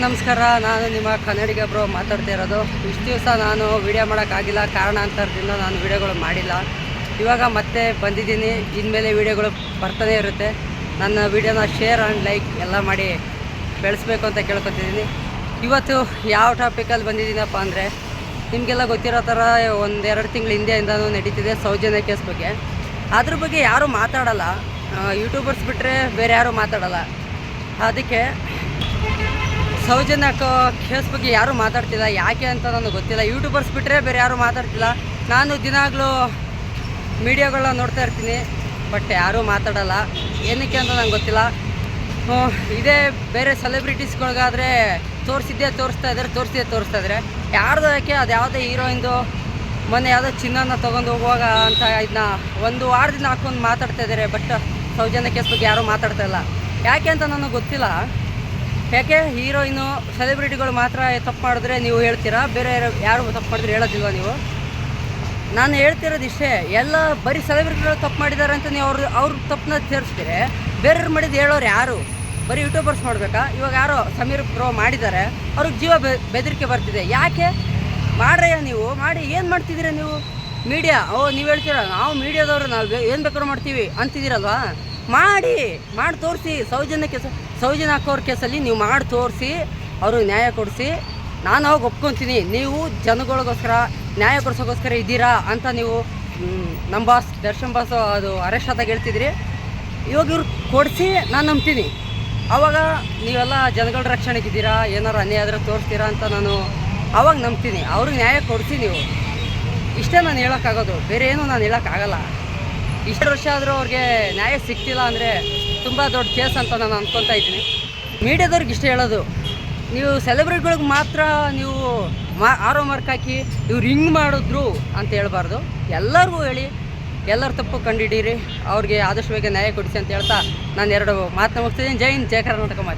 ನಮಸ್ಕಾರ. ನಾನು ನಿಮ್ಮ ಕನ್ನಡಿಗ ಬ್ರೋ ಮಾತಾಡ್ತಾ ಇರೋದು. ಇಷ್ಟು ದಿವಸ ನಾನು ವಿಡಿಯೋ ಮಾಡೋಕ್ಕಾಗಿಲ್ಲ, ಕಾರಣಾಂತರದಿಂದ ನಾನು ವಿಡಿಯೋಗಳು ಮಾಡಿಲ್ಲ. ಇವಾಗ ಮತ್ತೆ ಬಂದಿದ್ದೀನಿ. ಇನ್ಮೇಲೆ ವಿಡಿಯೋಗಳು ಬರ್ತಾನೆ ಇರುತ್ತೆ. ನನ್ನ ವಿಡಿಯೋನ ಶೇರ್ ಆ್ಯಂಡ್ ಲೈಕ್ ಎಲ್ಲ ಮಾಡಿ ಬೆಳೆಸ್ಬೇಕು ಅಂತ ಕೇಳ್ಕೊತಿದ್ದೀನಿ. ಇವತ್ತು ಯಾವ ಟಾಪಿಕಲ್ಲಿ ಬಂದಿದ್ದೀನಪ್ಪ ಅಂದರೆ, ನಿಮಗೆಲ್ಲ ಗೊತ್ತಿರೋ ಥರ 1-2 ತಿಂಗಳ ಹಿಂದೆಯಿಂದನೂ ನಡೀತಿದೆ ಸೌಜನ್ಯ ಕೇಸ್ ಬಗ್ಗೆ. ಅದ್ರ ಬಗ್ಗೆ ಯಾರೂ ಮಾತಾಡಲ್ಲ. ಯೂಟ್ಯೂಬರ್ಸ್ ಬಿಟ್ಟರೆ ಬೇರೆ ಯಾರೂ ಮಾತಾಡಲ್ಲ. ಅದಕ್ಕೆ ಸೌಜನ್ಯ ಕೇಸ್ ಬಗ್ಗೆ ಯಾರೂ ಮಾತಾಡ್ತಿಲ್ಲ. ಯಾಕೆ ಅಂತ ನನಗೆ ಗೊತ್ತಿಲ್ಲ. ಯೂಟ್ಯೂಬರ್ಸ್ ಬಿಟ್ಟರೆ ಬೇರೆ ಯಾರೂ ಮಾತಾಡ್ತಿಲ್ಲ. ನಾನು ದಿನಾಗಲೂ ಮೀಡಿಯಾಗಳನ್ನ ನೋಡ್ತಾ ಇರ್ತೀನಿ, ಬಟ್ ಯಾರೂ ಮಾತಾಡಲ್ಲ. ಏನಕ್ಕೆ ಅಂತ ನಂಗೆ ಗೊತ್ತಿಲ್ಲ. ಇದೇ ಬೇರೆ ಸೆಲೆಬ್ರಿಟೀಸ್ಗಳಿಗಾದರೆ ತೋರಿಸ್ತಾ ಇದ್ದಾರೆ. ಯಾರ್ದು ಯಾಕೆ ಅದು ಯಾವುದೇ ಹೀರೋಯಿಂದು ಮೊನ್ನೆ ಯಾವುದೋ ಚಿನ್ನನ ತೊಗೊಂಡು ಹೋಗುವಾಗ ಅಂತ ಇದನ್ನ 1 ವಾರದಿಂದ ಹಾಕೊಂಡು ಮಾತಾಡ್ತಾ ಇದ್ದಾರೆ. ಬಟ್ ಸೌಜನ್ಯ ಕೇಸ್ ಬಗ್ಗೆ ಯಾರೂ ಮಾತಾಡ್ತಾ ಇಲ್ಲ. ಯಾಕೆ ಅಂತ ನನಗೆ ಗೊತ್ತಿಲ್ಲ. ಯಾಕೆ ಹೀರೋಯಿನು ಸೆಲೆಬ್ರಿಟಿಗಳು ಮಾತ್ರ ತಪ್ಪು ಮಾಡಿದ್ರೆ ನೀವು ಹೇಳ್ತೀರಾ, ಬೇರೆ ಯಾರು ತಪ್ಪು ಮಾಡಿದ್ರೆ ಹೇಳೋದಿಲ್ವ ನೀವು? ನಾನು ಹೇಳ್ತಿರೋದು ಇಷ್ಟೇ, ಎಲ್ಲ ಬರೀ ಸೆಲೆಬ್ರಿಟಿಗಳು ತಪ್ಪು ಮಾಡಿದ್ದಾರೆ ಅಂತ ನೀವು ಅವ್ರ ತಪ್ಪನ್ನ ಸೇರಿಸ್ತೀರಿ. ಬೇರೆಯವ್ರು ಮಾಡಿದ್ದು ಹೇಳೋರು ಯಾರು? ಬರೀ ಯೂಟ್ಯೂಬರ್ಸ್ ಮಾಡಬೇಕಾ? ಇವಾಗ ಯಾರೋ ಸಮೀರ್ ಬ್ರೋ ಮಾಡಿದ್ದಾರೆ, ಅವ್ರಿಗೆ ಜೀವ ಬೆದರಿಕೆ ಬರ್ತಿದೆ. ಯಾಕೆ ಮಾಡ್ರಯ್ಯ? ನೀವು ಮಾಡಿ ಏನು ಮಾಡ್ತಿದ್ದೀರ ನೀವು? ಮೀಡಿಯಾ ನೀವು ಹೇಳ್ತೀರ ನಾವು ಮೀಡಿಯಾದವರು ನಾವು ಏನು ಬೇಕಾದ್ರೂ ಮಾಡ್ತೀವಿ ಅಂತಿದ್ದೀರಲ್ವಾ? ಮಾಡಿ ತೋರಿಸಿ. ಸೌಜನ್ಯ ಹಾಕೋರ ಕೇಸಲ್ಲಿ ನೀವು ಮಾಡಿ ತೋರಿಸಿ, ಅವ್ರಿಗೆ ನ್ಯಾಯ ಕೊಡಿಸಿ. ನಾನು ಅವಾಗ ಒಪ್ಕೊತೀನಿ, ನೀವು ಜನಗಳಿಗೋಸ್ಕರ ನ್ಯಾಯ ಕೊಡಿಸೋಕ್ಕೋಸ್ಕರ ಇದ್ದೀರಾ ಅಂತ ನೀವು ನಮ್ಮ ಬಾಸ್ ದರ್ಶನ್ ಬಾಸ್ ಅದು ಅರೆಸ್ಟ್ ಆದಾಗ ಹೇಳ್ತಿದ್ರಿ. ಇವಾಗ ಇವ್ರು ಕೊಡಿಸಿ ನಾನು ನಂಬ್ತೀನಿ. ಆವಾಗ ನೀವೆಲ್ಲ ಜನಗಳ ರಕ್ಷಣೆಗಿದ್ದೀರಾ, ಏನಾರು ಅನ್ಯಾಯ ಆದರೆ ತೋರಿಸ್ತೀರಾ ಅಂತ ನಾನು ಆವಾಗ ನಂಬ್ತೀನಿ. ಅವ್ರಿಗೆ ನ್ಯಾಯ ಕೊಡಿಸಿ ನೀವು. ಇಷ್ಟೇ ನಾನು ಹೇಳೋಕ್ಕಾಗೋದು, ಬೇರೆ ಏನೂ ನಾನು ಹೇಳೋಕ್ಕಾಗಲ್ಲ. ಇಷ್ಟು ವರ್ಷ ಆದರೂ ಅವ್ರಿಗೆ ನ್ಯಾಯ ಸಿಗ್ತಿಲ್ಲ ಅಂದರೆ ತುಂಬ ದೊಡ್ಡ ಕೇಸ್ ಅಂತ ನಾನು ಅಂದ್ಕೊತಾ ಇದ್ದೀನಿ. ಮೀಡಿಯಾದವ್ರಿಗೆ ಇಷ್ಟ ಹೇಳೋದು, ನೀವು ಸೆಲೆಬ್ರಿಟಿಗಳಿಗೆ ಮಾತ್ರ ನೀವು ಆರೋ ಮಾರ್ಕ್ ಹಾಕಿ ಇವ್ರು ಹಿಂಗೆ ಮಾಡಿದ್ರು ಅಂತ ಹೇಳ್ಬಾರ್ದು. ಎಲ್ಲರಿಗೂ ಹೇಳಿ, ಎಲ್ಲರ ತಪ್ಪು ಕಂಡುಹಿಡೀರಿ, ಅವ್ರಿಗೆ ಆದಷ್ಟು ಬೇಗ ನ್ಯಾಯ ಕೊಡಿಸಿ ಅಂತ ಹೇಳ್ತಾ ನಾನು 2 ಮಾತನ್ನ ಮುಗಿಸ್ತಿದ್ದೀನಿ. ಜೈ ಹಿಂದ್, ಜೈ ಕರ್ನಾಟಕ ಮಾತು.